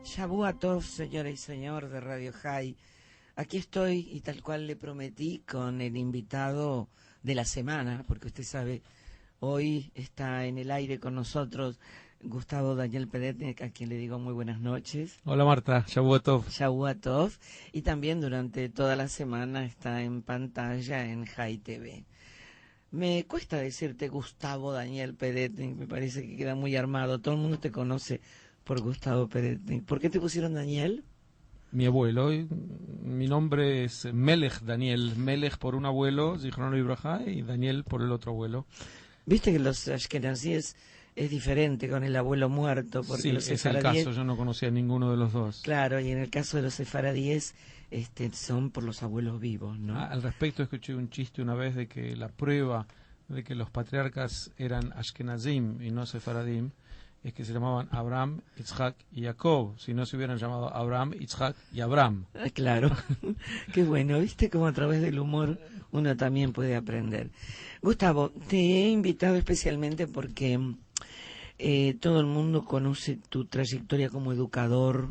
Shabua Tov, señora y señor de Radio High. Aquí estoy y tal cual le prometí con el invitado de la semana, porque usted sabe, hoy está en el aire con nosotros Gustavo Daniel Pedetnik, a quien le digo muy buenas noches. Hola Marta, Shabua Tov. Shabua Tov. Y también durante toda la semana está en pantalla en High TV. Me cuesta decirte Gustavo Daniel Pedetnik, me parece que queda muy armado. Todo el mundo te conoce por Gustavo Pedetnik. ¿Por qué te pusieron Daniel? Mi abuelo, mi nombre es Melech Daniel, Melech por un abuelo, Zichrono Libraja, y Daniel por el otro abuelo. Viste que los ashkenazíes es diferente con el abuelo muerto, porque Sí, los es el sefaradíes, caso, yo no conocía a ninguno de los dos. claro, y en el caso de los sefaradíes son por los abuelos vivos, ¿no? Al respecto escuché un chiste una vez de que la prueba de que los patriarcas eran Ashkenazim y no Sefaradim es que se llamaban Abraham, Yitzhak y Jacob. Si no se hubieran llamado Abraham, Yitzhak y Abraham. Claro, qué bueno, viste cómo a través del humor uno también puede aprender. Gustavo, te he invitado especialmente porque todo el mundo conoce tu trayectoria como educador,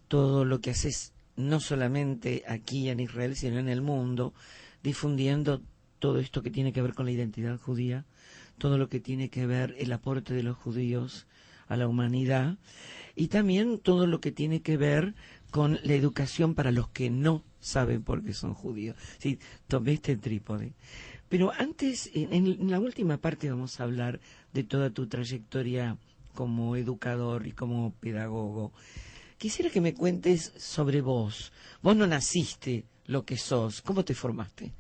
todo lo que haces no solamente aquí en Israel, sino en el mundo, difundiendo todo esto que tiene que ver con la identidad judía, todo lo que tiene que ver el aporte de los judíos a la humanidad y también todo lo que tiene que ver con la educación para los que no saben por qué son judíos. Sí, tomé este trípode. Pero antes, en la última parte vamos a hablar de toda tu trayectoria como educador y como pedagogo. Quisiera que me cuentes sobre vos. Vos no naciste lo que sos. ¿Cómo te formaste?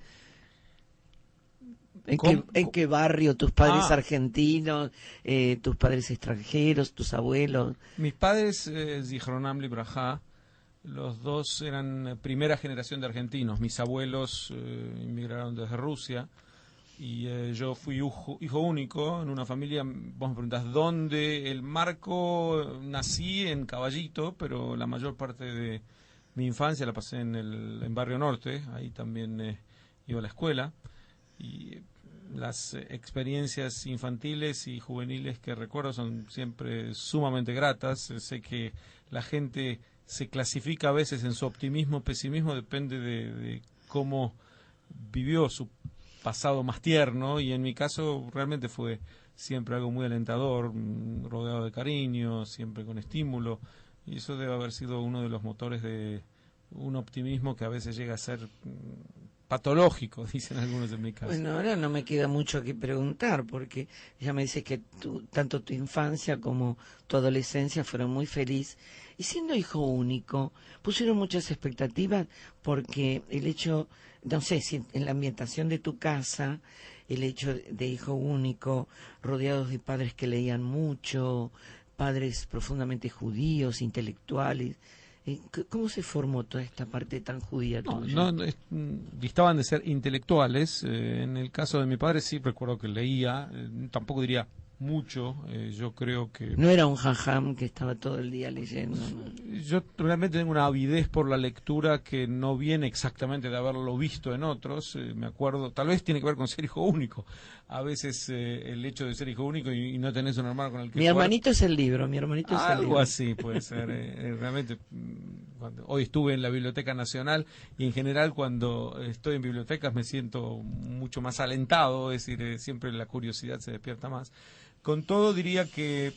¿En qué barrio? ¿Tus padres argentinos? ¿Tus padres extranjeros? ¿Tus abuelos? Mis padres, Zichronam Libraja, los dos eran primera generación de argentinos. Mis abuelos inmigraron desde Rusia y yo fui hijo único en una familia. Vos me preguntás dónde. El marco, nací en Caballito, pero la mayor parte de mi infancia la pasé en Barrio Norte. Ahí también iba a la escuela. Y las experiencias infantiles y juveniles que recuerdo son siempre sumamente gratas. Sé que la gente se clasifica a veces en su optimismo, pesimismo, depende de cómo vivió su pasado más tierno, y en mi caso realmente fue siempre algo muy alentador, rodeado de cariño, siempre con estímulo, y eso debe haber sido uno de los motores de un optimismo que a veces llega a ser patológico, dicen algunos en mi caso. Bueno, ahora no me queda mucho que preguntar, porque ya me dices que tanto tu infancia como tu adolescencia fueron muy feliz. Y siendo hijo único, pusieron muchas expectativas, porque el hecho, no sé, si en la ambientación de tu casa, el hecho de hijo único, rodeados de padres que leían mucho, padres profundamente judíos, intelectuales, ¿cómo se formó toda esta parte tan judía tuya? Distaban de ser intelectuales. En el caso de mi padre sí recuerdo que leía, tampoco diría mucho. Yo creo que no era un jajam que estaba todo el día leyendo, ¿no? Yo realmente tengo una avidez por la lectura que no viene exactamente de haberlo visto en otros. Me acuerdo, tal vez tiene que ver con ser hijo único. A veces el hecho de ser hijo único y no tenés un hermano con el que mi jugar, hermanito es el libro, mi hermanito es el libro. Algo así puede ser. Realmente, hoy estuve en la Biblioteca Nacional y en general cuando estoy en bibliotecas me siento mucho más alentado, es decir, siempre la curiosidad se despierta más. Con todo diría que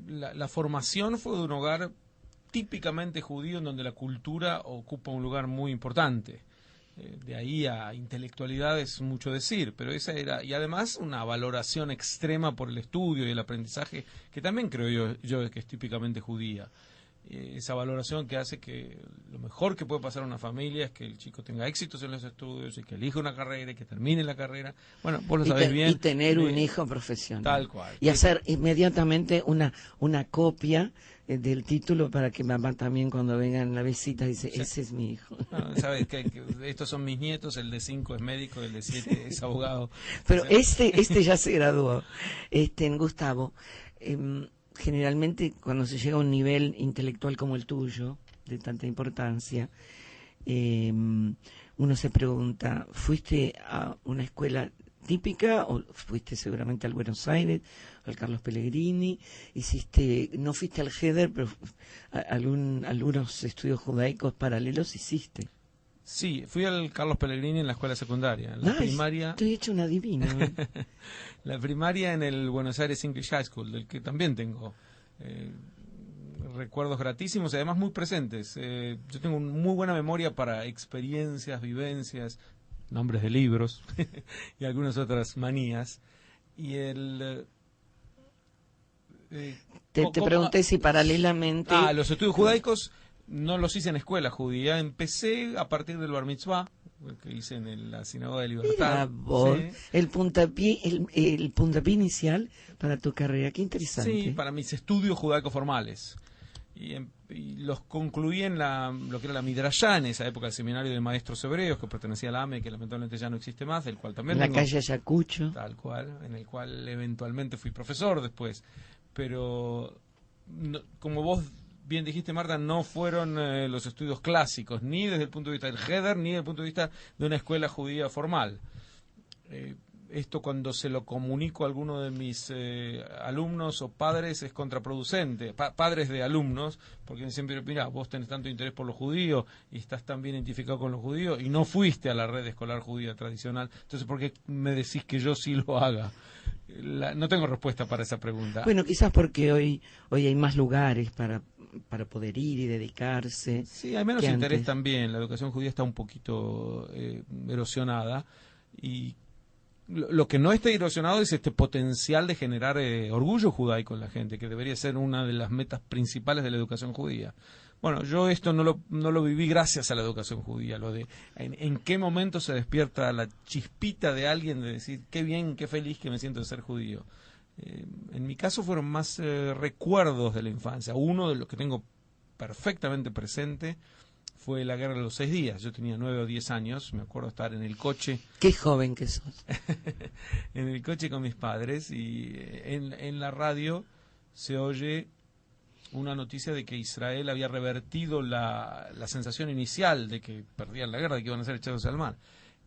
la formación fue de un hogar típicamente judío en donde la cultura ocupa un lugar muy importante. De ahí a intelectualidad es mucho decir, pero esa era, y además una valoración extrema por el estudio y el aprendizaje, que también creo yo que es típicamente judía. Esa valoración que hace que lo mejor que puede pasar a una familia es que el chico tenga éxitos en los estudios y que elija una carrera y que termine la carrera. Bueno, vos lo sabés bien. Y tener un hijo profesional. Tal cual. Y hacer inmediatamente una copia del título para que mamá también cuando venga en la visita dice, sí, ese es mi hijo. No, sabes que estos son mis nietos, el de 5 es médico, el de 7 es abogado. Pero este ya se graduó. En Gustavo, generalmente cuando se llega a un nivel intelectual como el tuyo, de tanta importancia, uno se pregunta, ¿fuiste a una escuela típica o fuiste seguramente al Buenos Aires, al Carlos Pellegrini, no fuiste al Heder, pero algunos estudios judaicos paralelos hiciste? Sí, fui al Carlos Pellegrini en la escuela secundaria. En la primaria. Estoy hecho una divina. La primaria en el Buenos Aires English High School, del que también tengo recuerdos gratísimos y además muy presentes. Yo tengo muy buena memoria para experiencias, vivencias, nombres de libros y algunas otras manías. Y te pregunté si paralelamente... los estudios judaicos no los hice en escuela judía. Empecé a partir del Bar Mitzvah, que hice en la Sinagoga de Libertad. Sí. El puntapié inicial para tu carrera, qué interesante. Sí, para mis estudios judaicos formales. Y los concluí en lo que era la Midrashá, en esa época, el seminario de maestros hebreos, que pertenecía a la AME, que lamentablemente ya no existe más, del cual también... En la calle Ayacucho. Tal cual, en el cual eventualmente fui profesor después. Pero, como vos bien dijiste, Marta, no fueron los estudios clásicos, ni desde el punto de vista del Heder, ni desde el punto de vista de una escuela judía formal. Esto, cuando se lo comunico a alguno de mis alumnos o padres, es contraproducente. Padres de alumnos, porque siempre, mira, vos tenés tanto interés por los judíos y estás tan bien identificado con los judíos y no fuiste a la red escolar judía tradicional, entonces ¿por qué me decís que yo sí lo haga? No tengo respuesta para esa pregunta. Bueno, quizás porque hoy hay más lugares para poder ir y dedicarse. Sí, hay menos interés también. La educación judía está un poquito erosionada, y lo que no está erosionado es este potencial de generar orgullo judaico en la gente, que debería ser una de las metas principales de la educación judía. Bueno, yo esto no lo viví gracias a la educación judía, lo de en qué momento se despierta la chispita de alguien de decir qué bien, qué feliz que me siento de ser judío. En mi caso fueron más recuerdos de la infancia. Uno de los que tengo perfectamente presente fue la Guerra de los 6 días. Yo tenía 9 o 10 años, me acuerdo estar en el coche. Qué joven que sos. En el coche con mis padres, y en la radio se oye una noticia de que Israel había revertido la sensación inicial de que perdían la guerra, de que iban a ser echados al mar.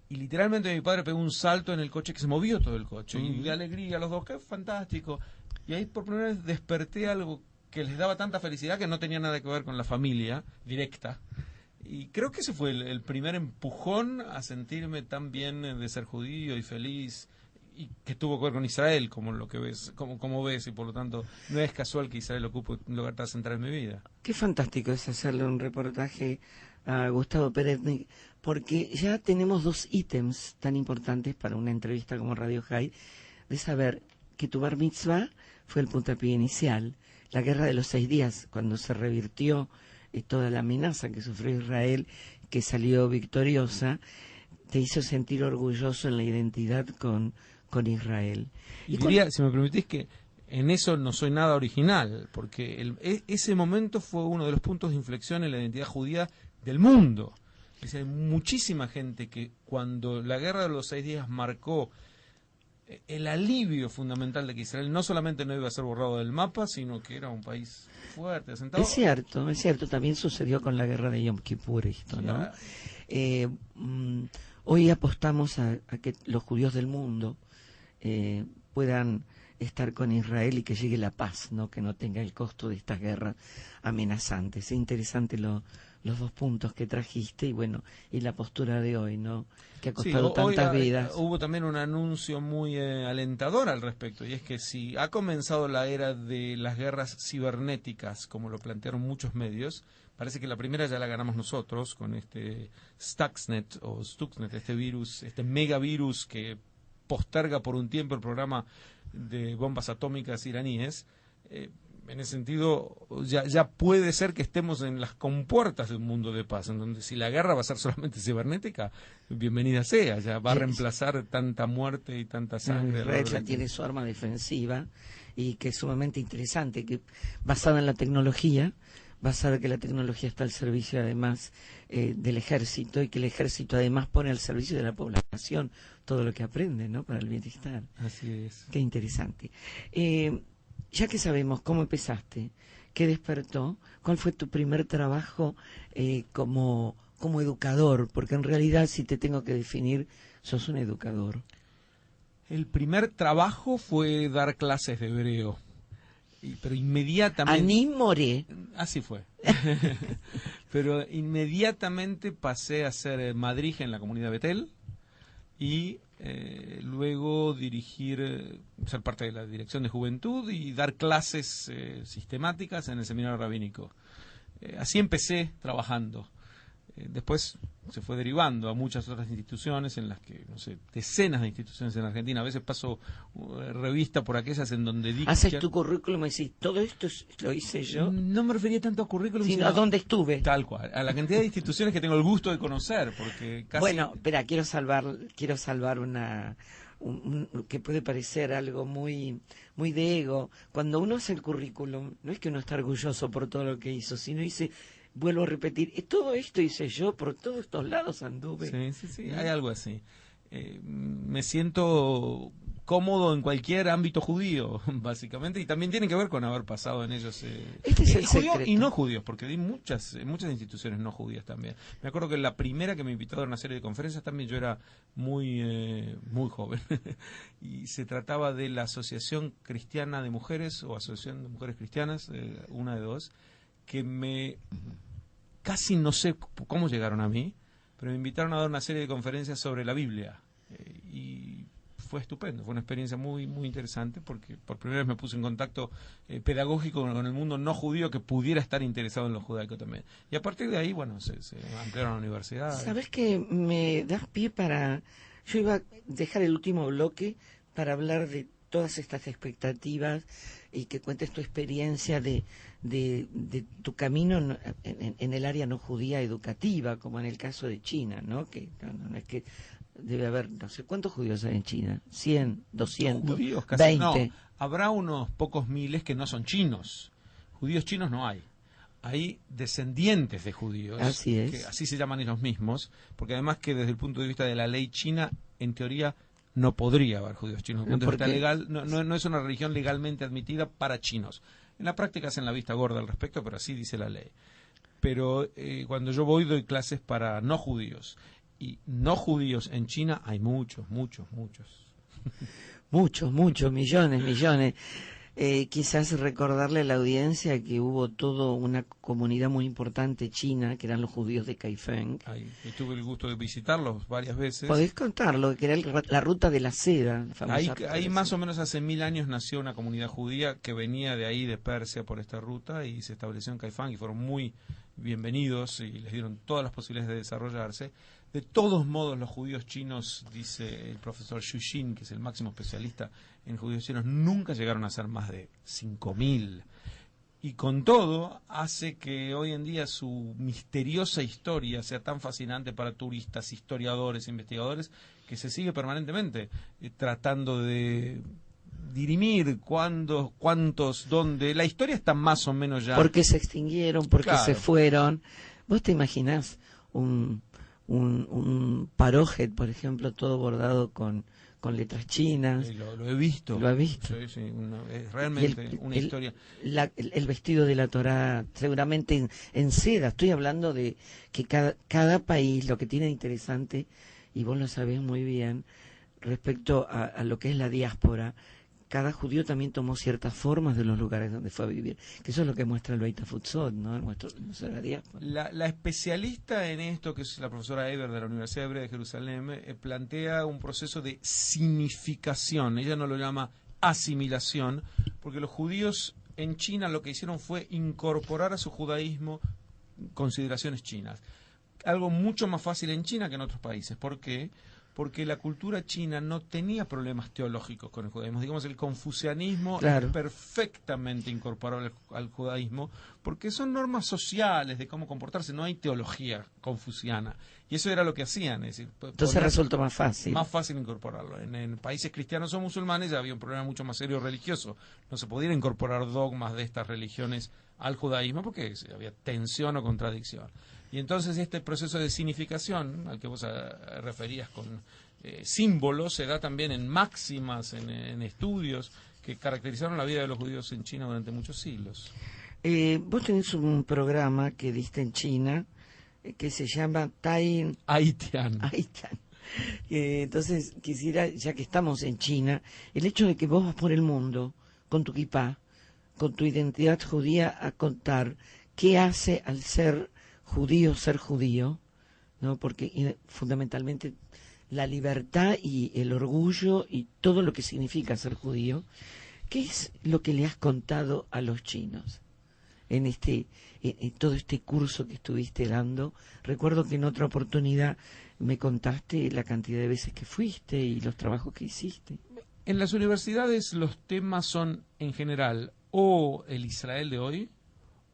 Y literalmente mi padre pegó un salto en el coche, que se movió todo el coche, y de alegría los dos, ¡qué fantástico! Y ahí por primera vez desperté algo que les daba tanta felicidad, que no tenía nada que ver con la familia directa. Y creo que ese fue el primer empujón a sentirme tan bien de ser judío y feliz, y que tuvo que ver con Israel, como lo que ves, como ves, y por lo tanto no es casual que Israel ocupe un lugar tan central en mi vida. Qué fantástico es hacerle un reportaje a Gustavo Peretnik, porque ya tenemos 2 ítems tan importantes para una entrevista como Radio High, de saber que tu bar mitzvah fue el puntapié inicial, la Guerra de los 6 días, cuando se revirtió toda la amenaza que sufrió Israel, que salió victoriosa, te hizo sentir orgulloso en la identidad con Israel. Y diría, si me permitís, que en eso no soy nada original, porque ese momento fue uno de los puntos de inflexión en la identidad judía del mundo. Es decir, hay muchísima gente que cuando la Guerra de los 6 días marcó el alivio fundamental de que Israel no solamente no iba a ser borrado del mapa, sino que era un país fuerte, asentado. Es cierto, también sucedió con la guerra de Yom Kippur esto, ¿no? Hoy apostamos a que los judíos del mundo puedan estar con Israel y que llegue la paz, ¿no? Que no tenga el costo de estas guerras amenazantes. Es interesante los 2 puntos que trajiste, y bueno, y la postura de hoy, ¿no? Que ha costado tantas vidas. Hubo también un anuncio muy alentador al respecto, y es que si ha comenzado la era de las guerras cibernéticas, como lo plantearon muchos medios, parece que la primera ya la ganamos nosotros con este Stuxnet, este virus, este megavirus que posterga por un tiempo el programa de bombas atómicas iraníes. En ese sentido, ya puede ser que estemos en las compuertas de un mundo de paz, en donde si la guerra va a ser solamente cibernética, bienvenida sea, ya va a reemplazar tanta muerte y tanta sangre. Israel ya tiene su arma defensiva, y que es sumamente interesante, que basada en la tecnología, vas a ver que la tecnología está al servicio además del ejército, y que el ejército además pone al servicio de la población todo lo que aprende, ¿no? Para el bienestar. Así es. Qué interesante. Ya que sabemos cómo empezaste, qué despertó, ¿cuál fue tu primer trabajo como educador? Porque en realidad, si te tengo que definir, sos un educador. El primer trabajo fue dar clases de hebreo. Pero inmediatamente... Aní Moré. Así fue. Pero inmediatamente pasé a ser madrija en la comunidad Betel y luego dirigir, ser parte de la dirección de juventud y dar clases sistemáticas en el seminario rabínico. Así empecé trabajando. Después se fue derivando a muchas otras instituciones en las que, no sé, decenas de instituciones en Argentina. A veces paso revista por aquellas en donde dicto. Haces tu currículum y decís, todo esto lo hice yo. No me refería tanto a currículum, sino a dónde estuve. Tal cual, a la cantidad de instituciones que tengo el gusto de conocer, porque casi... Bueno, espera, quiero salvar que puede parecer algo muy de ego. Cuando uno hace el currículum, no es que uno está orgulloso por todo lo que hizo, sino dice... Vuelvo a repetir, todo esto hice yo, por todos estos lados anduve. Sí, hay algo así. Me siento cómodo en cualquier ámbito judío, básicamente, y también tiene que ver con haber pasado en ellos. Este es el judíos secreto. Y no judíos, porque hay muchas instituciones no judías también. Me acuerdo que la primera que me invitó a dar una serie de conferencias también yo era muy joven, y se trataba de la Asociación Cristiana de Mujeres, o Asociación de Mujeres Cristianas, una de dos, que casi no sé cómo llegaron a mí, pero me invitaron a dar una serie de conferencias sobre la Biblia, y fue estupendo, fue una experiencia muy muy interesante, porque por primera vez me puse en contacto pedagógico con el mundo no judío que pudiera estar interesado en lo judaico también, y a partir de ahí, bueno, se ampliaron la universidad. ¿Sabes qué? Me das pie para... Yo iba a dejar el último bloque para hablar de todas estas expectativas y que cuentes tu experiencia de tu camino en el área no judía educativa, como en el caso de China, ¿no? Que no es que debe haber, no sé, ¿cuántos judíos hay en China? 100, 200, Judíos, casi 20. no. Habrá unos pocos miles que no son chinos. Judíos chinos no hay. Hay descendientes de judíos, así es, que así se llaman ellos mismos, porque además que desde el punto de vista de la ley china, en teoría no podría haber judíos chinos. Desde el punto de vista legal, no es una religión legalmente admitida para chinos. En la práctica hacen la vista gorda al respecto, pero así dice la ley. Pero cuando yo voy doy clases para no judíos. Y no judíos en China hay muchos. Muchos, millones. Quizás recordarle a la audiencia que hubo toda una comunidad muy importante china, que eran los judíos de Kaifeng. Tuve el gusto de visitarlos varias veces. ¿Podés contarlo? Que era la ruta de la seda. Ahí más o menos hace 1000 años nació una comunidad judía que venía de ahí, de Persia, por esta ruta, y se estableció en Kaifeng, y fueron muy bienvenidos y les dieron todas las posibilidades de desarrollarse. De todos modos, los judíos chinos, dice el profesor Xu Xin, que es el máximo especialista en judíos chinos, nunca llegaron a ser más de 5000. Y con todo, hace que hoy en día su misteriosa historia sea tan fascinante para turistas, historiadores, investigadores, que se sigue permanentemente tratando de dirimir cuántos, dónde. La historia está más o menos ya... ¿Por qué se extinguieron? ¿Por qué se fueron? ¿Vos te imaginás un parojet, por ejemplo, todo bordado con letras chinas? Lo he visto. ¿Lo has visto? Sí, es realmente una historia. El vestido de la Torá, seguramente en seda. Estoy hablando de que cada país lo que tiene de interesante, y vos lo sabés muy bien, respecto a lo que es la diáspora, cada judío también tomó ciertas formas de los lugares donde fue a vivir, que eso es lo que muestra el Beit HaFutzot, ¿no? La diáspora. La especialista en esto, que es la profesora Eber de la Universidad Hebrea de Jerusalén, plantea un proceso de significación. Ella no lo llama asimilación, porque los judíos en China lo que hicieron fue incorporar a su judaísmo consideraciones chinas. Algo mucho más fácil en China que en otros países. ¿Por qué? Porque la cultura china no tenía problemas teológicos con el judaísmo. Digamos, el confucianismo es perfectamente incorporable al judaísmo, porque son normas sociales de cómo comportarse, no hay teología confuciana. Y eso era lo que hacían. Es decir, entonces resultó más fácil. Más fácil incorporarlo. En países cristianos o musulmanes ya había un problema mucho más serio religioso. No se podían incorporar dogmas de estas religiones al judaísmo porque había tensión o contradicción. Y entonces este proceso de significación, al que vos referías con símbolos, se da también en máximas, en estudios que caracterizaron la vida de los judíos en China durante muchos siglos. Vos tenés un programa que diste en China que se llama Haitian. Entonces quisiera, ya que estamos en China, el hecho de que vos vas por el mundo con tu kipá, con tu identidad judía, a contar qué hace al ser judío, ¿no? Porque fundamentalmente la libertad y el orgullo y todo lo que significa ser judío. ¿Qué es lo que le has contado a los chinos en todo este curso que estuviste dando? Recuerdo que en otra oportunidad me contaste la cantidad de veces que fuiste y los trabajos que hiciste. En las universidades los temas son, en general, o el Israel de hoy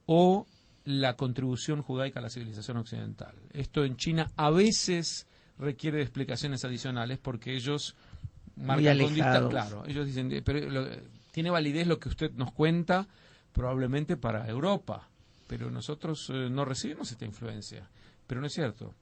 o la contribución judaica a la civilización occidental. Esto en China a veces requiere de explicaciones adicionales porque ellos marcan con distancia. Claro, ellos dicen, pero tiene validez lo que usted nos cuenta probablemente para Europa, pero nosotros no recibimos esta influencia. Pero no es cierto.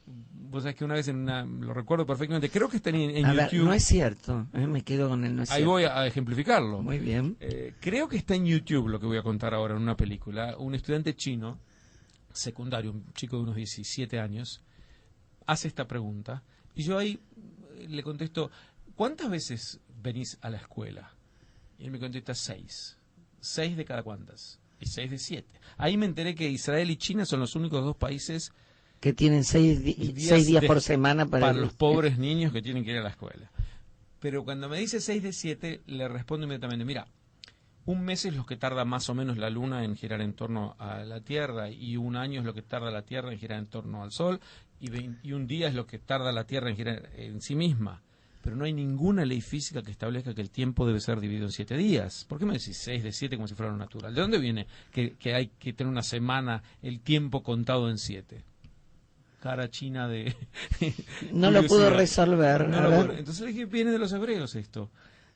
Vos sabés que una vez lo recuerdo perfectamente, creo que está en a YouTube. Ver, no es cierto, me quedo con el no es Ahí cierto. voy a ejemplificarlo. Muy bien. Creo que está en YouTube lo que voy a contar ahora en una película. Un estudiante chino, secundario, un chico de unos 17 años, hace esta pregunta y yo ahí le contesto, ¿cuántas veces venís a la escuela? Y él me contesta 6. 6 de cada cuántas. Y 6 de 7. Ahí me enteré que Israel y China son los únicos dos países que tienen 6 días por semana para los pobres niños que tienen que ir a la escuela. Pero cuando me dice 6 de 7, le respondo inmediatamente, mira, un mes es lo que tarda más o menos la Luna en girar en torno a la Tierra, y un año es lo que tarda la Tierra en girar en torno al Sol, y un día es lo que tarda la Tierra en girar en sí misma. Pero no hay ninguna ley física que establezca que el tiempo debe ser dividido en 7 días. ¿Por qué me decís 6 de 7 como si fuera lo natural? ¿De dónde viene que hay que tener una semana, el tiempo contado en 7? Cara china de... No lo pudo resolver. Entonces le dije, viene de los hebreos esto.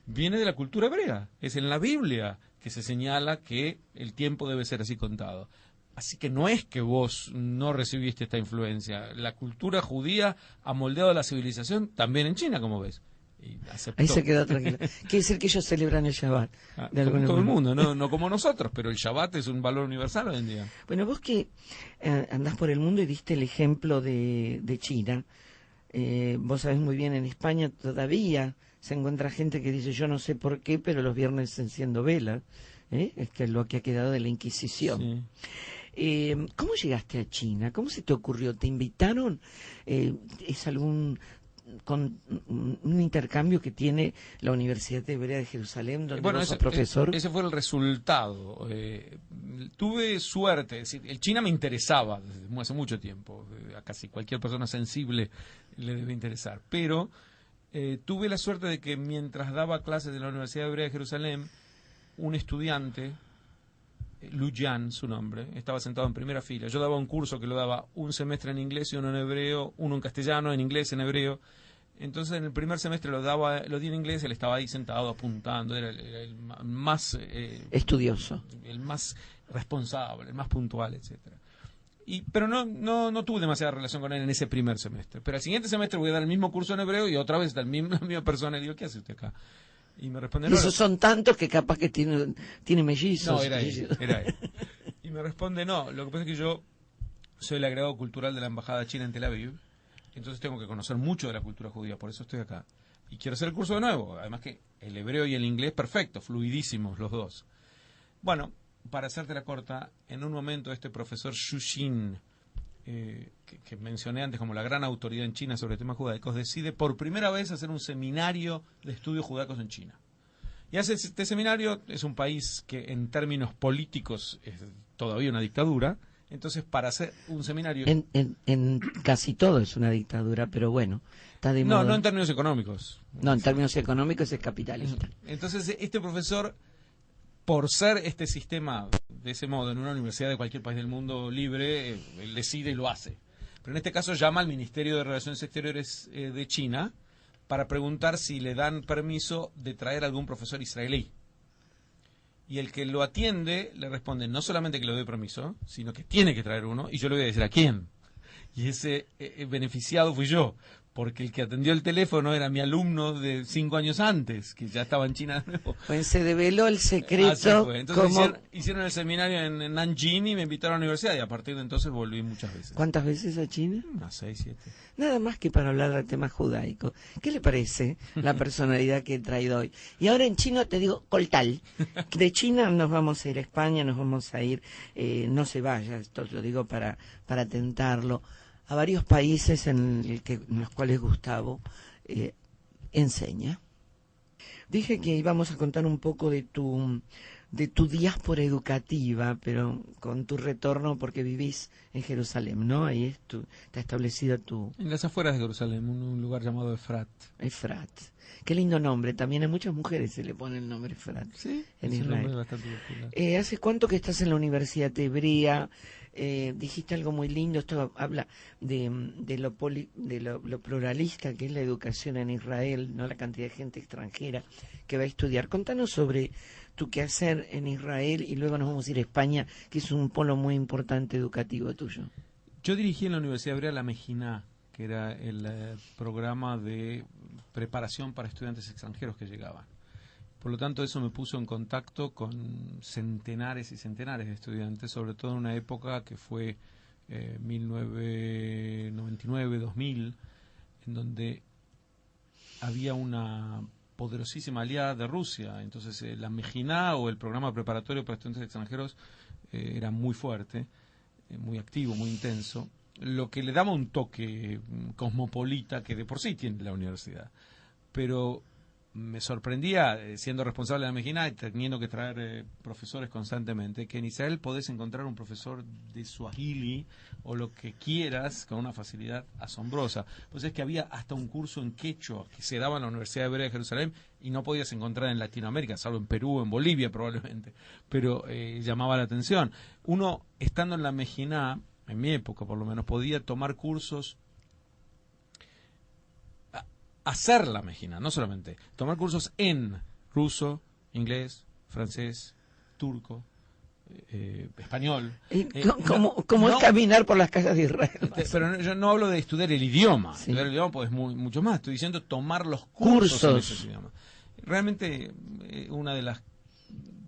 Viene de la cultura hebrea. Es en la Biblia que se señala que el tiempo debe ser así contado. Así que no es que vos no recibiste esta influencia. La cultura judía ha moldeado la civilización también en China, como ves. Y ahí se quedó tranquilo. Quiere decir que ellos celebran el Shabbat. Como todo el mundo, no como nosotros, pero el Shabbat es un valor universal hoy en día. Bueno, vos que andás por el mundo y diste el ejemplo de China, vos sabés muy bien, en España todavía se encuentra gente que dice, yo no sé por qué, pero los viernes se enciendo velas. Es que es lo que ha quedado de la Inquisición. Sí. ¿Cómo llegaste a China? ¿Cómo se te ocurrió? ¿Te invitaron? ¿Es algún con un intercambio que tiene la Universidad Hebrea de Jerusalén, donde vos sos profesor? Ese fue el resultado. Tuve suerte, es decir, el China me interesaba desde hace mucho tiempo. A casi cualquier persona sensible le debe interesar. Pero tuve la suerte de que mientras daba clases de la Universidad Hebrea de Jerusalén, un estudiante, Lu Yan, su nombre, estaba sentado en primera fila. Yo daba un curso que lo daba un semestre en inglés y uno en hebreo, uno en castellano, en inglés, en hebreo. Entonces en el primer semestre lo di en inglés, él estaba ahí sentado apuntando, era el más estudioso, el más responsable, el más puntual, etcétera. Pero no tuve demasiada relación con él en ese primer semestre. Pero al siguiente semestre voy a dar el mismo curso en hebreo y otra vez la misma persona, y digo, ¿qué hace usted acá? Y me responde, no, esos son tantos que capaz que tiene mellizos. No, era él. Y me responde, no, lo que pasa es que yo soy el agregado cultural de la Embajada China en Tel Aviv, entonces tengo que conocer mucho de la cultura judía, por eso estoy acá. Y quiero hacer el curso de nuevo, además que el hebreo y el inglés, perfecto, fluidísimos los dos. Bueno, para hacerte la corta, en un momento este profesor Xu Xin, que mencioné antes como la gran autoridad en China sobre temas judaicos, decide por primera vez hacer un seminario de estudios judaicos en China. Y hace este seminario, es un país que en términos políticos es todavía una dictadura, entonces para hacer un seminario... En casi todo es una dictadura, pero bueno, está de moda. No en términos económicos. No, en términos económicos es capitalista. Entonces este profesor, por ser este sistema de ese modo en una universidad de cualquier país del mundo libre, él decide y lo hace. Pero en este caso llama al Ministerio de Relaciones Exteriores de China para preguntar si le dan permiso de traer algún profesor israelí. Y el que lo atiende le responde no solamente que le doy permiso, sino que tiene que traer uno, y yo le voy a decir a quién. y ese beneficiado fui yo, porque el que atendió el teléfono era mi alumno de 5 años antes, que ya estaba en China de nuevo. Pues se develó el secreto. Así fue. Entonces hicieron el seminario en Nanjing y me invitaron a la universidad, y a partir de entonces volví muchas veces. ¿Cuántas veces a China? Unas 6, 7. Nada más que para hablar del tema judaico. ¿Qué le parece la personalidad que he traído hoy? Y ahora en chino te digo, coltal. De China nos vamos a ir a España, nos vamos a ir, no se vaya, esto lo digo para tentarlo, a varios países en los cuales Gustavo enseña. Dije que íbamos a contar un poco de tu diáspora educativa, pero con tu retorno porque vivís en Jerusalén, ¿no? Ahí está establecido En las afueras de Jerusalén, un lugar llamado Efrat. Efrat. Qué lindo nombre. También a muchas mujeres se le pone el nombre Efrat. Sí, en es Israel. un nombre bastante popular. ¿Hace cuánto que estás en la Universidad Hebrea? Dijiste algo muy lindo. Esto habla de lo pluralista que es la educación en Israel, no la cantidad de gente extranjera que va a estudiar. Contanos sobre tu quehacer en Israel y luego nos vamos a ir a España, que es un polo muy importante educativo tuyo. Yo dirigí en la Universidad Hebrea la Mejiná, que era el programa de preparación para estudiantes extranjeros que llegaban. Por lo tanto, eso me puso en contacto con centenares y centenares de estudiantes, sobre todo en una época que fue 1999-2000, en donde había una poderosísima aliada de Rusia. Entonces, la Mejiná, o el programa preparatorio para estudiantes extranjeros, era muy fuerte, muy activo, muy intenso, lo que le daba un toque cosmopolita que de por sí tiene la universidad. Pero me sorprendía, siendo responsable de la Mejiná y teniendo que traer profesores constantemente, que en Israel podés encontrar un profesor de Swahili o lo que quieras con una facilidad asombrosa. Pues es que había hasta un curso en quechua que se daba en la Universidad Hebrea de Jerusalén y no podías encontrar en Latinoamérica, salvo en Perú o en Bolivia probablemente, pero llamaba la atención. Uno, estando en la Mejiná, en mi época por lo menos, podía tomar cursos, hacer la Mejiná, no solamente, tomar cursos en ruso, inglés, francés, turco, español. ¿Cómo es caminar por las calles de Israel? Pero yo no hablo de estudiar el idioma, Sí. estudiar el idioma pues mucho más, estoy diciendo tomar los cursos en ese idioma. Realmente una de las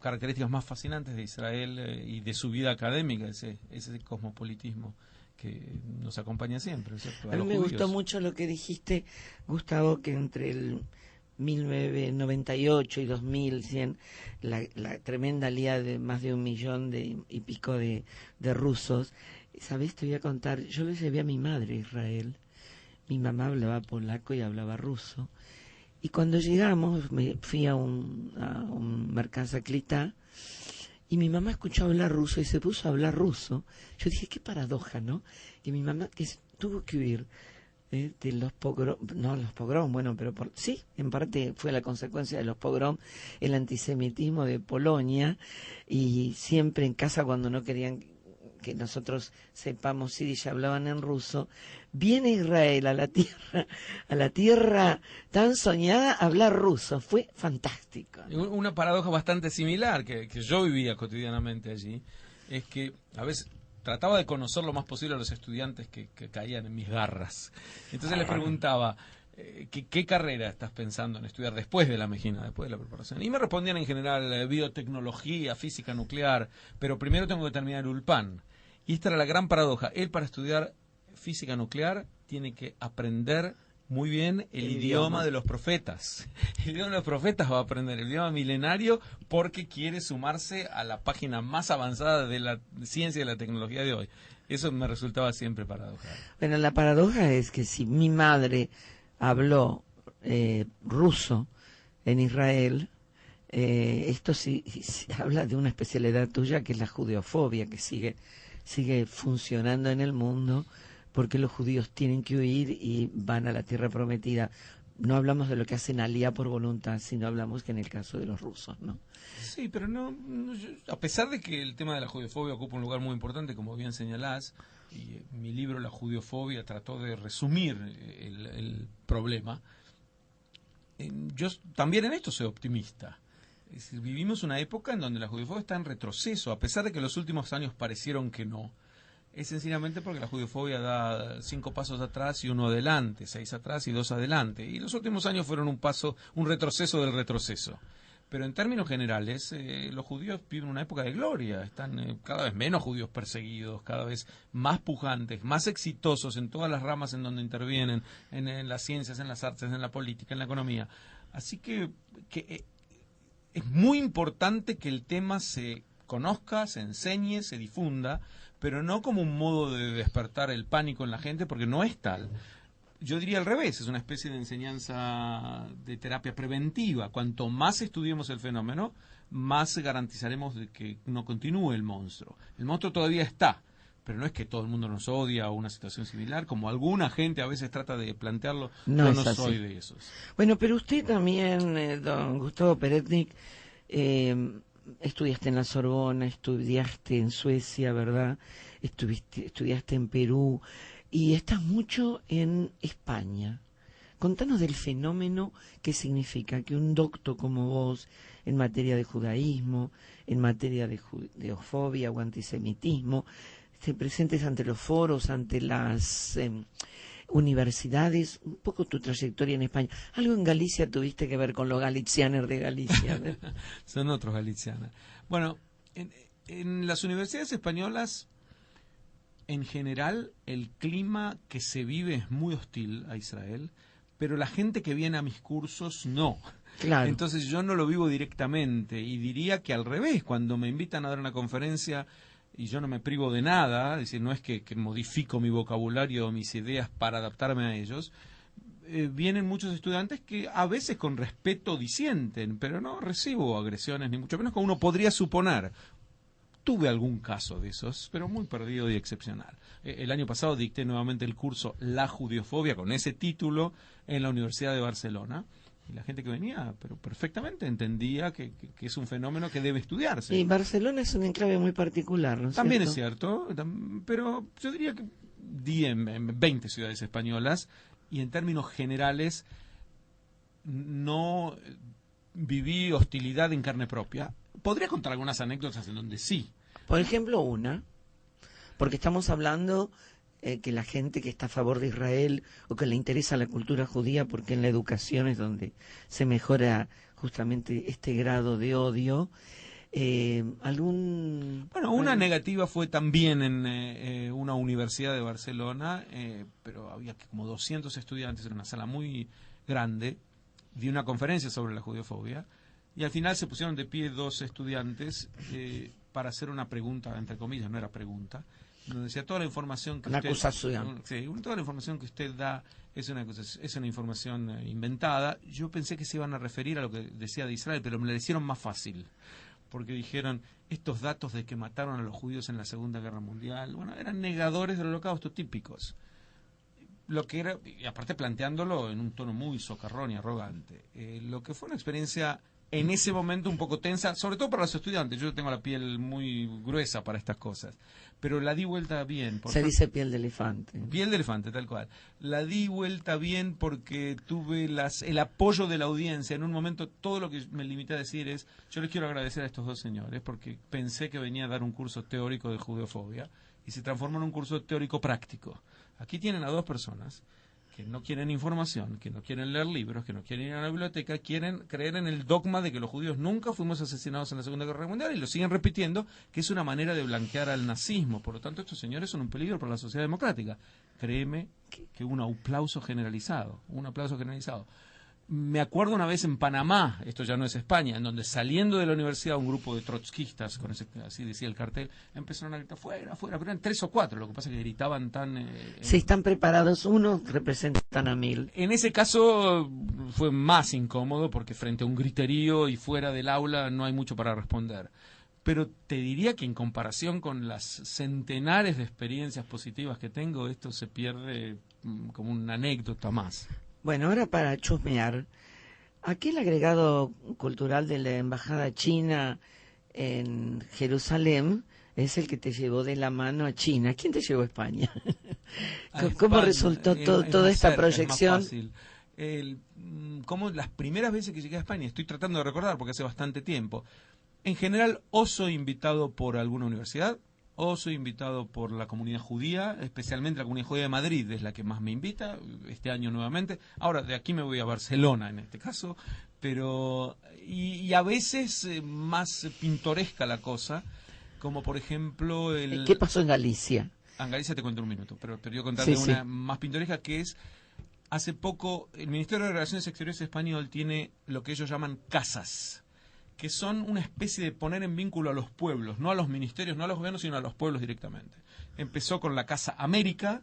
características más fascinantes de Israel y de su vida académica, ese cosmopolitismo que nos acompaña siempre, ¿cierto? A mí me gustó mucho lo que dijiste, Gustavo, que entre el 1998 y 2100 la tremenda aliada de más de 1 millón y pico de rusos. ¿Sabés? Te voy a contar, yo le llevé a mi madre a Israel, mi mamá hablaba polaco y hablaba ruso, y cuando llegamos me fui a un Mercado Clitá, y mi mamá escuchó hablar ruso y se puso a hablar ruso. Yo dije, qué paradoja, ¿no? Que mi mamá que tuvo que huir de los pogrom, no los pogrom, bueno, pero sí, en parte fue la consecuencia de los pogrom, el antisemitismo de Polonia, y siempre en casa cuando no querían que nosotros sepamos si ya hablaban en ruso, viene Israel a la tierra tan soñada a hablar ruso. Fue fantástico, ¿no? Una paradoja bastante similar que yo vivía cotidianamente allí, es que a veces trataba de conocer lo más posible a los estudiantes que caían en mis garras. Entonces les preguntaba, ¿qué carrera estás pensando en estudiar después de la Mejiná, después de la preparación? Y me respondían en general biotecnología, física nuclear, pero primero tengo que terminar Ulpan. Y esta era la gran paradoja. Él, para estudiar física nuclear, tiene que aprender muy bien el idioma de los profetas. El idioma de los profetas va a aprender, el idioma milenario, porque quiere sumarse a la página más avanzada de la ciencia y de la tecnología de hoy. Eso me resultaba siempre paradojal. Bueno, la paradoja es que si mi madre habló ruso en Israel, esto sí habla de una especialidad tuya, que es la judeofobia, que sigue funcionando en el mundo, porque los judíos tienen que huir y van a la tierra prometida. No hablamos de lo que hacen alía por voluntad, sino hablamos que en el caso de los rusos, ¿no? Sí, pero a pesar de que el tema de la judeofobia ocupa un lugar muy importante, como bien señalás, y mi libro La judeofobia trató de resumir el problema, yo también en esto soy optimista. Es decir, vivimos una época en donde la judeofobia está en retroceso, a pesar de que los últimos años parecieron que no. es sencillamente porque la judiofobia da 5 pasos atrás y 1 adelante, 6 atrás y 2 adelante. Y los últimos años fueron un retroceso del retroceso. Pero en términos generales, los judíos viven una época de gloria. Están cada vez menos judíos perseguidos, cada vez más pujantes, más exitosos en todas las ramas en donde intervienen, en las ciencias, en las artes, en la política, en la economía. Así que es muy importante que el tema se conozca, se enseñe, se difunda, pero no como un modo de despertar el pánico en la gente, porque no es tal. Yo diría al revés, es una especie de enseñanza de terapia preventiva. Cuanto más estudiemos el fenómeno, más garantizaremos de que no continúe el monstruo. El monstruo todavía está, pero no es que todo el mundo nos odia o una situación similar, como alguna gente a veces trata de plantearlo. No, Yo no así. soy de esos. Bueno, pero usted también, don Gustavo Peretnik, estudiaste en la Sorbona, estudiaste en Suecia, ¿verdad? Estudiaste en Perú y estás mucho en España. Contanos del fenómeno que significa que un docto como vos, en materia de judaísmo, en materia de judeofobia o antisemitismo, te presentes ante los foros, ante las universidades, un poco tu trayectoria en España. Algo en Galicia tuviste que ver con los galicianos de Galicia, ¿no? Son otros galicianos. Bueno, en las universidades españolas, en general, el clima que se vive es muy hostil a Israel, pero la gente que viene a mis cursos no. Claro. Entonces yo no lo vivo directamente y diría que al revés, cuando me invitan a dar una conferencia y yo no me privo de nada, es decir, no es que modifico mi vocabulario o mis ideas para adaptarme a ellos, vienen muchos estudiantes que a veces con respeto disienten, pero no recibo agresiones, ni mucho menos como uno podría suponer. Tuve algún caso de esos, pero muy perdido y excepcional. El año pasado dicté nuevamente el curso La Judiofobia con ese título en la Universidad de Barcelona. Y la gente que venía, pero perfectamente entendía que es un fenómeno que debe estudiarse. Y Barcelona es un enclave muy particular, ¿no es También cierto? es cierto, pero yo diría que di en 20 ciudades españolas y en términos generales no viví hostilidad en carne propia. Podría contar algunas anécdotas en donde sí. Por ejemplo, una, porque estamos hablando que la gente que está a favor de Israel o que le interesa la cultura judía, porque en la educación es donde se mejora justamente este grado de odio, Bueno, una negativa fue también en una universidad de Barcelona, pero había como 200 estudiantes en una sala muy grande, di una conferencia sobre la judeofobia, y al final se pusieron de pie 2 estudiantes para hacer una pregunta, entre comillas, no era pregunta, donde decía toda la información que toda la información que usted da es una información inventada. Yo pensé que se iban a referir a lo que decía de Israel, pero me la hicieron más fácil, porque dijeron estos datos de que mataron a los judíos en la Segunda Guerra Mundial, bueno, eran negadores del Holocausto típicos. Lo que era, y aparte planteándolo en un tono muy socarrón y arrogante, lo que fue una experiencia en ese momento un poco tensa, sobre todo para los estudiantes. Yo tengo la piel muy gruesa para estas cosas, pero la di vuelta bien. Se dice piel de elefante. Piel de elefante, tal cual. La di vuelta bien porque tuve el apoyo de la audiencia. En un momento todo lo que me limité a decir es, yo les quiero agradecer a estos 2 señores porque pensé que venía a dar un curso teórico de judeofobia y se transformó en un curso teórico práctico. Aquí tienen a 2 personas que no quieren información, que no quieren leer libros, que no quieren ir a la biblioteca, quieren creer en el dogma de que los judíos nunca fuimos asesinados en la Segunda Guerra Mundial y lo siguen repitiendo, que es una manera de blanquear al nazismo. Por lo tanto, estos señores son un peligro para la sociedad democrática. Créeme que un aplauso generalizado. Me acuerdo una vez en Panamá, esto ya no es España, en donde saliendo de la universidad un grupo de trotskistas, así decía el cartel, empezaron a gritar fuera, fuera, pero eran 3 o 4, lo que pasa es que gritaban tan... Si están preparados unos, representan a 1000. En ese caso fue más incómodo porque frente a un griterío y fuera del aula no hay mucho para responder. Pero te diría que en comparación con las centenares de experiencias positivas que tengo, esto se pierde como una anécdota más. Bueno, ahora para chusmear, aquel agregado cultural de la Embajada China en Jerusalén es el que te llevó de la mano a China. ¿Quién te llevó a España? ¿Cómo resultó toda esta proyección? Es más fácil. Como las primeras veces que llegué a España, estoy tratando de recordar porque hace bastante tiempo, en general o soy invitado por alguna universidad o soy invitado por la comunidad judía, especialmente la comunidad judía de Madrid, es la que más me invita, este año nuevamente. Ahora, de aquí me voy a Barcelona en este caso, pero y a veces más pintoresca la cosa, como por ejemplo ¿Qué pasó en Galicia? En Galicia te cuento un minuto, pero yo contarle sí, una sí. más pintoresca, que es, hace poco el Ministerio de Relaciones Exteriores español tiene lo que ellos llaman casas, que son una especie de poner en vínculo a los pueblos, no a los ministerios, no a los gobiernos, sino a los pueblos directamente. Empezó con la Casa América,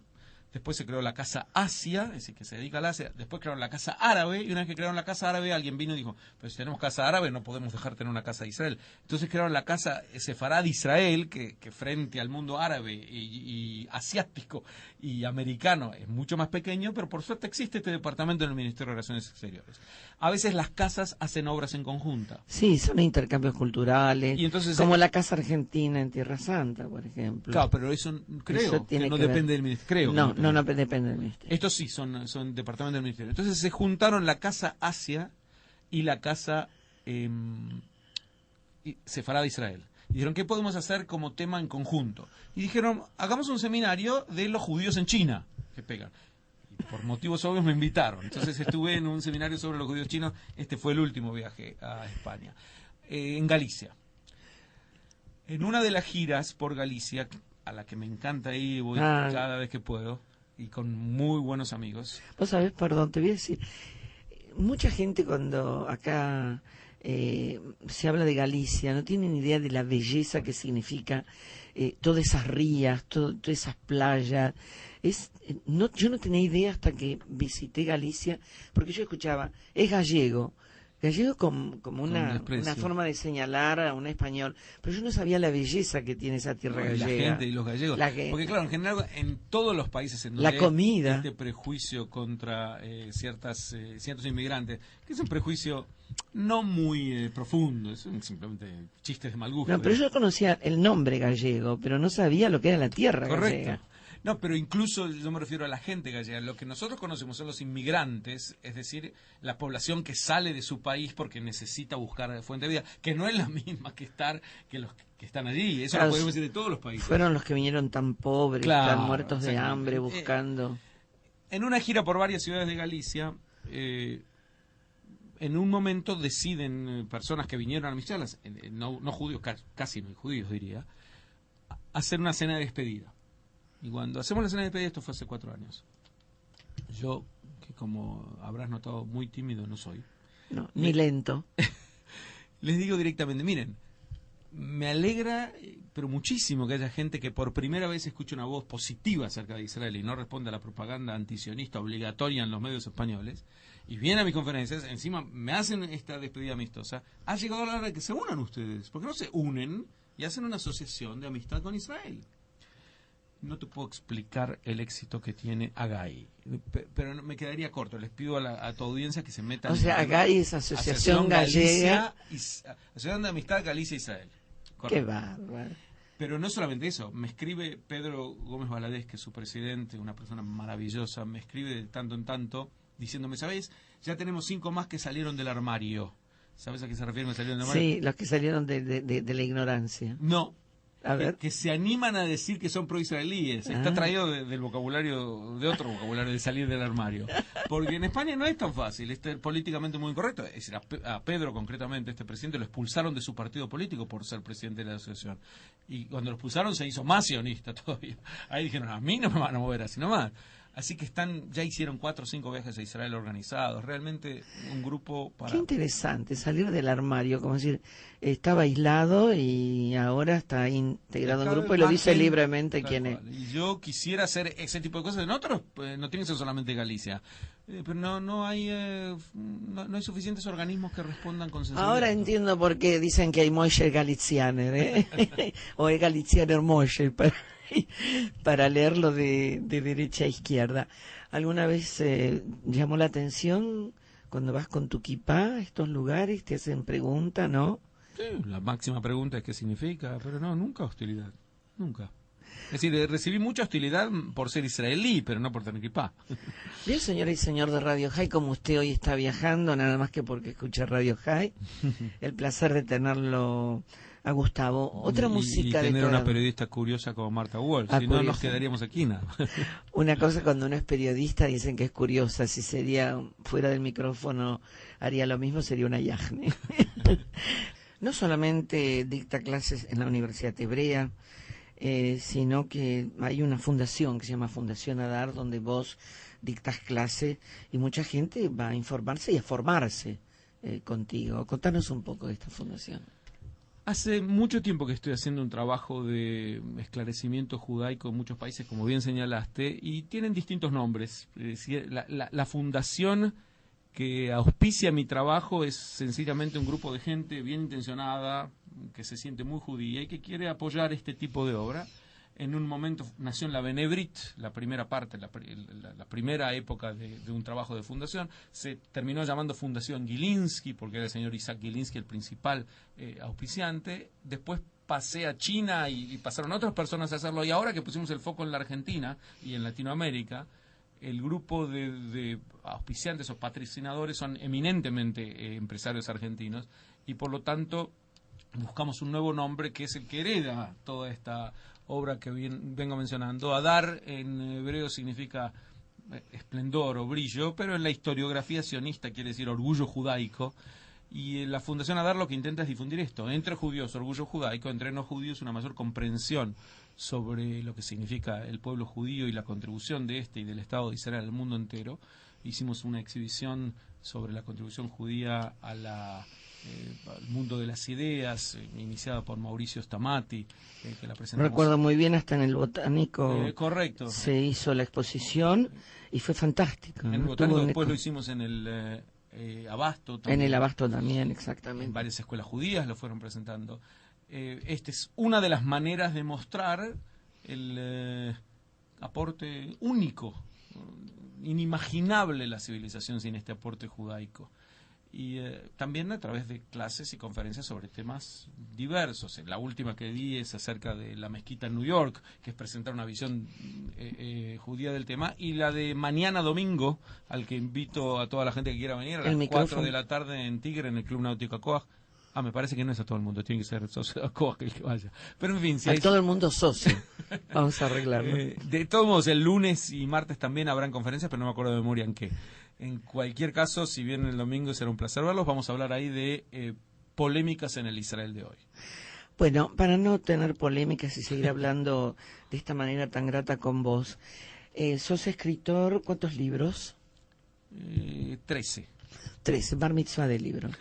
después se creó la Casa Asia, es decir, que se dedica al Asia, después crearon la Casa Árabe, y una vez que crearon la Casa Árabe, alguien vino y dijo, pues si tenemos Casa Árabe no podemos dejar de tener una Casa de Israel. Entonces crearon la Casa Sefará de Israel, que frente al mundo árabe y asiático y americano es mucho más pequeño, pero por suerte existe este departamento en el Ministerio de Relaciones Exteriores. A veces las casas hacen obras en conjunta. Sí, son intercambios culturales, Y entonces, como la Casa Argentina en Tierra Santa, por ejemplo. Claro, pero eso creo que no depende del ministerio. No, no depende del ministerio. Estos sí son departamentos del ministerio. Entonces se juntaron la Casa Asia y la Casa Sefará de Israel. Y dijeron, ¿qué podemos hacer como tema en conjunto? Y dijeron, hagamos un seminario de los judíos en China, que pegan. Y por motivos obvios me invitaron. Entonces estuve en un seminario sobre los judíos chinos. Este fue el último viaje a España. En Galicia. En una de las giras por Galicia, a la que me encanta ir, voy cada vez que puedo, y con muy buenos amigos. Vos sabés, perdón, te voy a decir, mucha gente cuando acá se habla de Galicia no tienen idea de la belleza que significa todas esas rías, todas esas playas. Yo no tenía idea hasta que visité Galicia, porque yo escuchaba, es gallego. Gallego como una forma de señalar a un español, pero yo no sabía la belleza que tiene esa tierra gallega. La gente y los gallegos. Porque claro, en general, en todos los países en donde la comida, hay este prejuicio contra ciertos inmigrantes, que es un prejuicio no muy profundo, son simplemente chistes de mal gusto. No, pero yo conocía el nombre gallego, pero no sabía lo que era la tierra gallega. No, pero incluso yo me refiero a la gente gallega. Lo que nosotros conocemos son los inmigrantes, es decir, la población que sale de su país porque necesita buscar fuente de vida, que no es la misma que los que están allí. Eso lo podemos decir de todos los países. Fueron los que vinieron tan pobres, tan muertos de hambre, buscando. En una gira por varias ciudades de Galicia, en un momento deciden personas que vinieron a mis charlas, no judíos, casi no judíos diría, hacer una cena de despedida. Y cuando hacemos la cena de despedida, esto fue hace 4 años. Yo, que como habrás notado, muy tímido no soy. No, ni lento. Les digo directamente, miren, me alegra, pero muchísimo que haya gente que por primera vez escuche una voz positiva acerca de Israel y no responde a la propaganda antisionista obligatoria en los medios españoles. Y vienen a mis conferencias, encima me hacen esta despedida amistosa. Ha llegado la hora de que se unan ustedes. ¿Por qué no se unen y hacen una asociación de amistad con Israel? No te puedo explicar el éxito que tiene AGAI, pero me quedaría corto. Les pido a tu audiencia que se metan. O sea, AGAI es Asociación Gallega. Asociación de Amistad Galicia-Israel. Qué bárbaro. Pero no solamente eso, me escribe Pedro Gómez Valadez, que es su presidente, una persona maravillosa, me escribe de tanto en tanto, diciéndome, ¿sabéis? Ya tenemos 5 más que salieron del armario. ¿Sabes a qué se refieren que salieron del armario? Sí, los que salieron de la ignorancia. No. A ver. Que se animan a decir que son pro-israelíes. Está traído del vocabulario, de otro vocabulario, de salir del armario. Porque en España no es tan fácil, es políticamente muy incorrecto. Es decir, a Pedro, concretamente, este presidente, lo expulsaron de su partido político por ser presidente de la asociación. Y cuando lo expulsaron se hizo más sionista todavía. Ahí dijeron, a mí no me van a mover así nomás. Así que ya hicieron 4 o 5 viajes a Israel organizados. Realmente un grupo para... Qué interesante, salir del armario, como decir, estaba aislado y ahora está integrado en un grupo y lo dice libremente quién es. Y yo quisiera hacer ese tipo de cosas en otros, no tiene que ser solamente Galicia. Pero no hay suficientes organismos que respondan con sensibilidad. Ahora entiendo por qué dicen que hay Moisher Galicianer, o es Galicianer Moisher, para leerlo de derecha a izquierda. ¿Alguna vez llamó la atención cuando vas con tu kipá a estos lugares? Te hacen pregunta, ¿no? Sí, la máxima pregunta es qué significa, pero no, nunca hostilidad, nunca. Es decir, recibí mucha hostilidad por ser israelí, pero no por tener kipá. Bien, señora y señor de Radio High, como usted hoy está viajando, nada más que porque escucha Radio High, el placer de tenerlo a Gustavo. Otra música y de tener toda... una periodista curiosa como Marta Walsh, si no curiosa. nos quedaríamos aquí, ¿no? Una cosa cuando uno es periodista dicen que es curiosa, si sería fuera del micrófono haría lo mismo, sería una yajne. No solamente dicta clases en la Universidad Hebrea, sino que hay una fundación que se llama Fundación Adar, donde vos dictas clase y mucha gente va a informarse y a formarse contigo. Contanos un poco de esta fundación. Hace mucho tiempo que estoy haciendo un trabajo de esclarecimiento judaico en muchos países, como bien señalaste, y tienen distintos nombres. La fundación que auspicia mi trabajo es sencillamente un grupo de gente bien intencionada, que se siente muy judía y que quiere apoyar este tipo de obra. En un momento nació en la Benebrit, la primera parte, la primera época de un trabajo de fundación. Se terminó llamando Fundación Gilinski, porque era el señor Isaac Gilinski el principal auspiciante. Después pasé a China y pasaron otras personas a hacerlo. Y ahora que pusimos el foco en la Argentina y en Latinoamérica, el grupo de auspiciantes o patrocinadores son eminentemente empresarios argentinos y por lo tanto buscamos un nuevo nombre que es el que hereda toda esta obra que vengo mencionando. Adar en hebreo significa esplendor o brillo, pero en la historiografía sionista quiere decir orgullo judaico. Y la Fundación Adar lo que intenta es difundir esto, entre judíos, orgullo judaico, entre no judíos, una mayor comprensión sobre lo que significa el pueblo judío y la contribución de este y del Estado de Israel al mundo entero. Hicimos una exhibición sobre la contribución judía al mundo de las ideas, iniciada por Mauricio Stamati, que la presentamos. Recuerdo muy bien, hasta en el Botánico correcto. Se hizo la exposición y fue fantástico. En el Botánico, después lo hicimos en el Abasto también. En el Abasto también, exactamente. En varias escuelas judías lo fueron presentando. Esta es una de las maneras de mostrar el aporte único, inimaginable la civilización sin este aporte judaico. Y también a través de clases y conferencias sobre temas diversos. La última que di es acerca de la mezquita en New York, que es presentar una visión judía del tema, y la de mañana domingo, al que invito a toda la gente que quiera venir, a las 4 de la tarde en Tigre, en el Club Náutico Acoag. Me parece que no es a todo el mundo, tiene que ser socio de Acoag el que vaya. Pero en fin, si a todo el mundo socio. Vamos a arreglarlo. De todos modos, el lunes y martes también habrán conferencias, pero no me acuerdo de memoria en qué. En cualquier caso, si vienen el domingo será un placer verlos. Vamos a hablar ahí de polémicas en el Israel de hoy. Bueno, para no tener polémicas y seguir hablando de esta manera tan grata con vos, sos escritor, ¿cuántos libros? 13. 13, bar mitzvah de libros.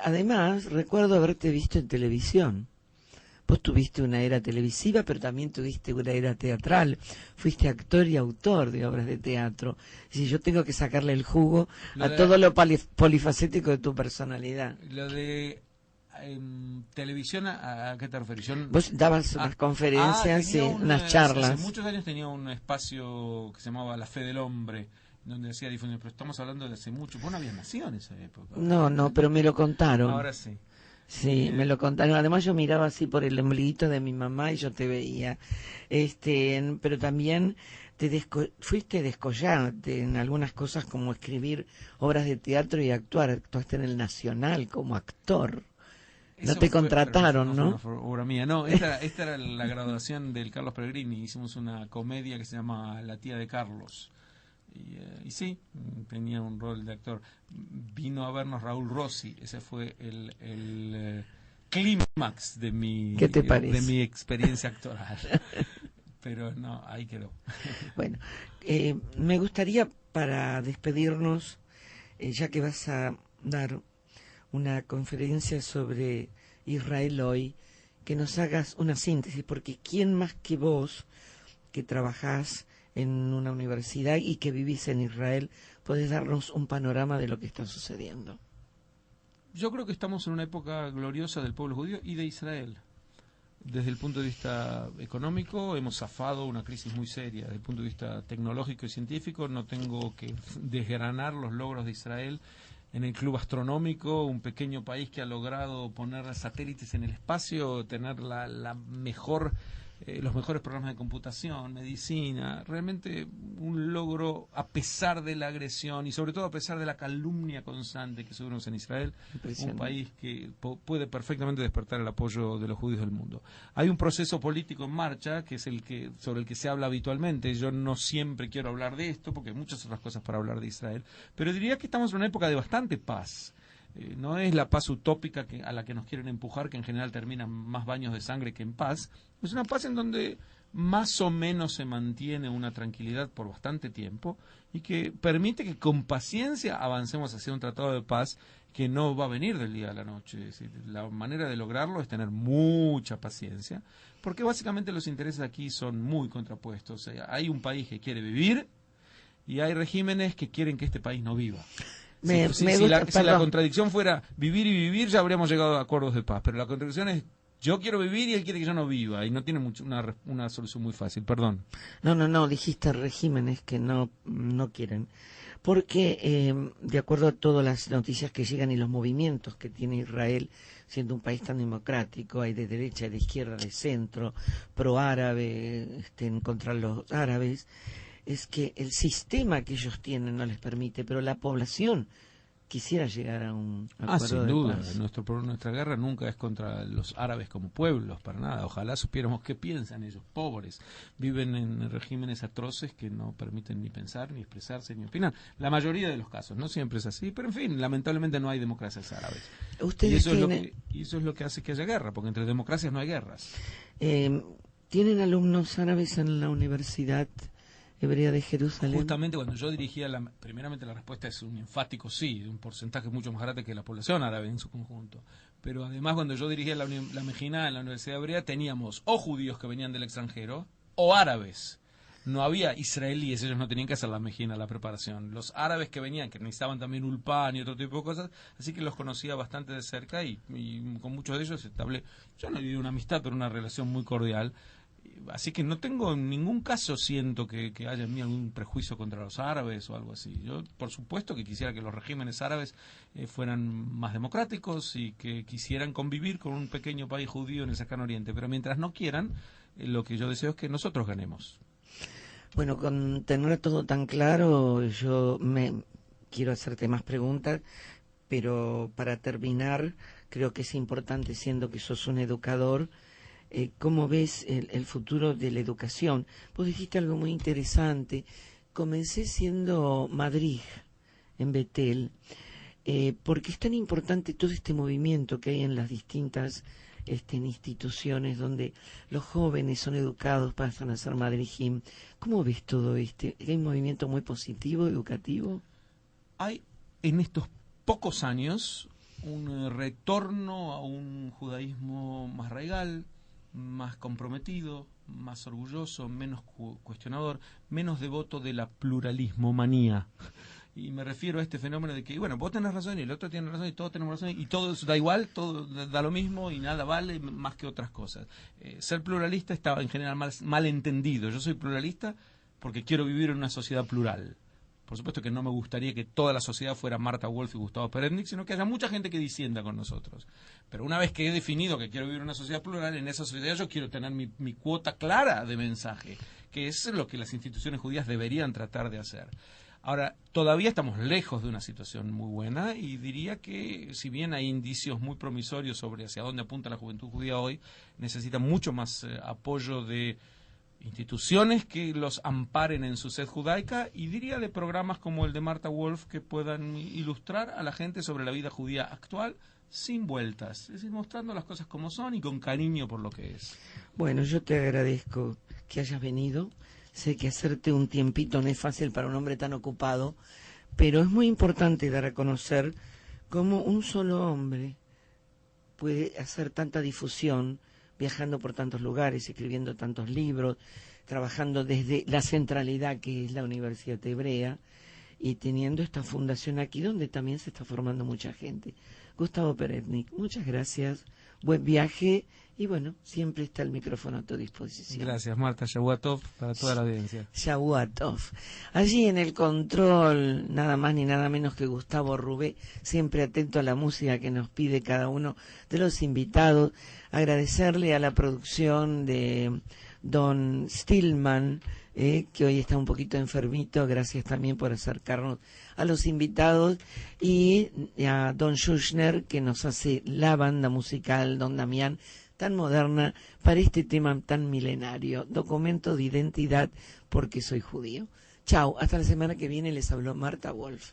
Además, recuerdo haberte visto en televisión. Vos tuviste una era televisiva, pero también tuviste una era teatral. Fuiste actor y autor de obras de teatro. Si yo tengo que sacarle el jugo a todo lo polifacético de tu personalidad. Lo de televisión, ¿a qué te referís? Vos dabas unas conferencias, unas charlas. Hace muchos años tenía un espacio que se llamaba La Fe del Hombre, donde hacía difusión, pero estamos hablando de hace mucho. Vos no habías nacido en esa época. No, pero me lo contaron. Ahora sí. Sí, me lo contaron. Además yo miraba así por el ombliguito de mi mamá y yo te veía. Pero también fuiste descollante en algunas cosas como escribir obras de teatro y actuar. Actuaste en el Nacional como actor. No te contrataron, ¿no? Fue una obra mía. No, esta era la graduación del Carlos Pellegrini. Hicimos una comedia que se llama La tía de Carlos. Y sí, tenía un rol de actor. Vino a vernos Raúl Rossi. Ese fue el clímax de mi experiencia actoral. Pero no, ahí quedó. Bueno, me gustaría para despedirnos, ya que vas a dar una conferencia sobre Israel hoy, que nos hagas una síntesis, porque ¿quién más que vos, que trabajás en una universidad y que vivís en Israel, podés darnos un panorama de lo que está sucediendo? Yo creo que estamos en una época gloriosa del pueblo judío y de Israel. Desde el punto de vista económico hemos zafado una crisis muy seria. Desde el punto de vista tecnológico y científico no tengo que desgranar los logros de Israel en el club astronómico, un pequeño país que ha logrado poner satélites en el espacio, tener la mejor los mejores programas de computación, medicina, realmente un logro a pesar de la agresión y sobre todo a pesar de la calumnia constante que sufrimos en Israel, un país que puede perfectamente despertar el apoyo de los judíos del mundo. Hay un proceso político en marcha que es sobre el que se habla habitualmente. Yo no siempre quiero hablar de esto porque hay muchas otras cosas para hablar de Israel, pero diría que estamos en una época de bastante paz. No es la paz utópica a la que nos quieren empujar, que en general termina más baños de sangre que en paz. Es una paz en donde más o menos se mantiene una tranquilidad por bastante tiempo y que permite que con paciencia avancemos hacia un tratado de paz que no va a venir del día a la noche. Es decir, la manera de lograrlo es tener mucha paciencia, porque básicamente los intereses aquí son muy contrapuestos. Hay un país que quiere vivir y hay regímenes que quieren que este país no viva. Si la contradicción fuera vivir y vivir, ya habríamos llegado a acuerdos de paz. Pero la contradicción es yo quiero vivir y él quiere que yo no viva. Y no tiene una solución muy fácil. Perdón. No, dijiste regímenes que no quieren. Porque, de acuerdo a todas las noticias que llegan y los movimientos que tiene Israel, siendo un país tan democrático, hay de derecha, de izquierda, de centro, pro-árabe, contra los árabes, es que el sistema que ellos tienen no les permite, pero la población quisiera llegar a un acuerdo sin duda. de paz. Nuestra guerra nunca es contra los árabes como pueblos, para nada. Ojalá supiéramos qué piensan ellos, pobres. Viven en regímenes atroces que no permiten ni pensar, ni expresarse, ni opinar. La mayoría de los casos, no siempre es así, pero en fin, lamentablemente no hay democracias árabes. Y eso es lo que hace que haya guerra, porque entre democracias no hay guerras. ¿Tienen alumnos árabes en la universidad hebrea de Jerusalén? Justamente cuando yo dirigía, primeramente la respuesta es un enfático sí, un porcentaje mucho más grande que la población árabe en su conjunto. Pero además cuando yo dirigía la Mejina en la Universidad Hebrea teníamos o judíos que venían del extranjero o árabes. No había israelíes, ellos no tenían que hacer la Mejina, la preparación. Los árabes que venían, que necesitaban también ulpan y otro tipo de cosas, así que los conocía bastante de cerca y con muchos de ellos yo no diría una amistad, pero una relación muy cordial. Así que no tengo en ningún caso siento que haya en mí algún prejuicio contra los árabes o algo así. Yo, por supuesto, que quisiera que los regímenes árabes fueran más democráticos y que quisieran convivir con un pequeño país judío en el Cercano Oriente. Pero mientras no quieran, lo que yo deseo es que nosotros ganemos. Bueno, con tener todo tan claro, yo quiero hacerte más preguntas, pero para terminar, creo que es importante, siendo que sos un educador, ¿cómo ves el futuro de la educación? Vos dijiste algo muy interesante. Comencé siendo Madrid en Betel, porque es tan importante todo este movimiento que hay en las distintas instituciones donde los jóvenes son educados, pasan a ser madrijim. ¿Cómo ves todo esto? ¿Hay un movimiento muy positivo, educativo? Hay en estos pocos años un retorno a un judaísmo más radical, más comprometido, más orgulloso, menos cuestionador, menos devoto de la pluralismo manía. Y me refiero a este fenómeno de que, bueno, vos tenés razón y el otro tiene razón y todos tenemos razón y todo da igual, todo da lo mismo y nada vale más que otras cosas. Ser pluralista está en general mal entendido. Yo soy pluralista porque quiero vivir en una sociedad plural. Por supuesto que no me gustaría que toda la sociedad fuera Marta Wolf y Gustavo Peretnik, sino que haya mucha gente que disienda con nosotros. Pero una vez que he definido que quiero vivir en una sociedad plural, en esa sociedad yo quiero tener mi cuota clara de mensaje, que es lo que las instituciones judías deberían tratar de hacer. Ahora, todavía estamos lejos de una situación muy buena y diría que si bien hay indicios muy promisorios sobre hacia dónde apunta la juventud judía hoy, necesita mucho más apoyo de instituciones que los amparen en su sed judaica y diría de programas como el de Marta Wolf que puedan ilustrar a la gente sobre la vida judía actual sin vueltas, es decir, mostrando las cosas como son y con cariño por lo que es. Bueno, yo te agradezco que hayas venido. Sé que hacerte un tiempito no es fácil para un hombre tan ocupado, pero es muy importante dar a conocer cómo un solo hombre puede hacer tanta difusión, viajando por tantos lugares, escribiendo tantos libros, trabajando desde la centralidad que es la Universidad Hebrea y teniendo esta fundación aquí donde también se está formando mucha gente. Gustavo Peretnik, muchas gracias, buen viaje Y bueno, siempre está el micrófono a tu disposición. Gracias, Marta. Shavua Tov para toda la audiencia. Shavua Tov. Allí en el control, nada más ni nada menos que Gustavo Rubé, siempre atento a la música que nos pide cada uno de los invitados. Agradecerle a la producción de Don Stillman, que hoy está un poquito enfermito. Gracias también por acercarnos a los invitados, y a Don Schuchner, que nos hace la banda musical, Don Damián, tan moderna para este tema tan milenario, documento de identidad porque soy judío. Chao, hasta la semana que viene. Les habló Marta Wolf.